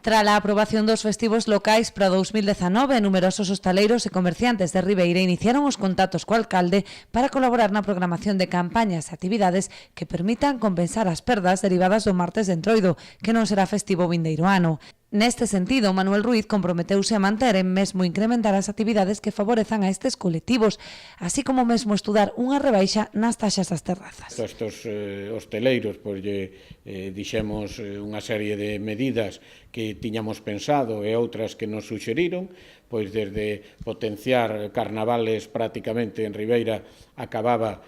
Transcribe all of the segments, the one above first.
Tras a aprobación dos festivos locais para 2019, numerosos hostaleiros e comerciantes de Ribeira iniciaron os contactos co alcalde para colaborar na programación de campañas e actividades que permitan compensar as perdas derivadas do martes de Entroido, que non será festivo vindeiro ano. Neste sentido, Manuel Ruiz comprometeuse a manter e mesmo incrementar as actividades que favorezan a estes colectivos, así como mesmo estudar unha rebaixa nas taxas das terrazas. Estos hosteleiros, pois dixemos unha serie de medidas que tiñamos pensado e outras que nos suxeriron, pois desde potenciar carnavales prácticamente en Ribeira acababa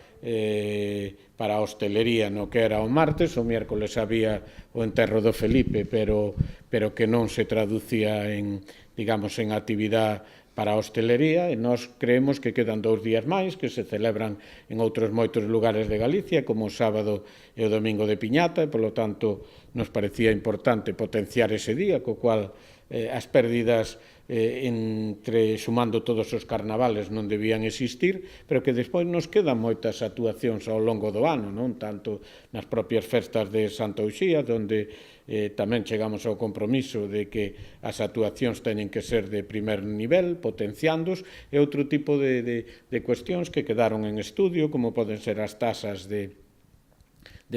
para a hostelería no que era o martes, o miércoles había o enterro do Felipe, pero que non se traducía en, digamos, en actividade para a hostelería, e nós creemos que quedan 2 días máis que se celebran en outros moitos lugares de Galicia, como o sábado e o domingo de Piñata, e polo tanto nos parecía importante potenciar ese día, co cual as pérdidas sumando todos os carnavales non debían existir, pero que despois nos quedan moitas actuacións ao longo do ano, non tanto nas propias festas de Santa Uxía, onde tamén chegamos ao compromiso de que as actuacións teñen que ser de primer nivel, potenciándos, e outro tipo de cuestións que quedaron en estudio, como poden ser as tasas de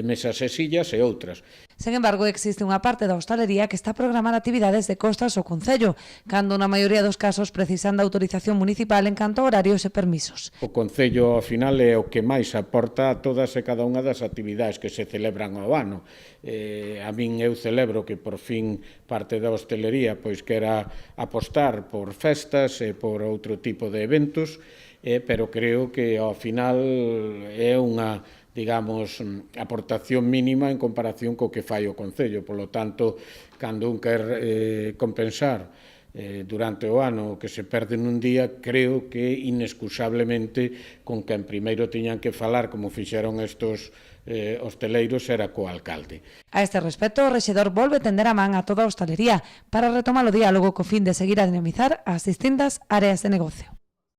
mesas e sillas e outras. Sen embargo, existe unha parte da hostalería que está a programar actividades de costas ao Concello, cando na maioría dos casos precisan da autorización municipal en canto a horarios e permisos. O Concello, ao final, é o que máis aporta a todas e cada unha das actividades que se celebran ao ano. A min eu celebro que por fin parte da hostelería pois quera apostar por festas e por outro tipo de eventos, pero creo que ao final é unha, digamos, aportación mínima en comparación co que fai o Concello. Polo tanto, cando un quer compensar durante o ano o que se perde nun día, creo que inexcusablemente con quen primeiro tiñan que falar, como fixeron estos hosteleiros, era co alcalde. A este respecto, o rexedor volve tender a man a toda a hostalería para retomar o diálogo co fin de seguir a dinamizar as distintas áreas de negocio.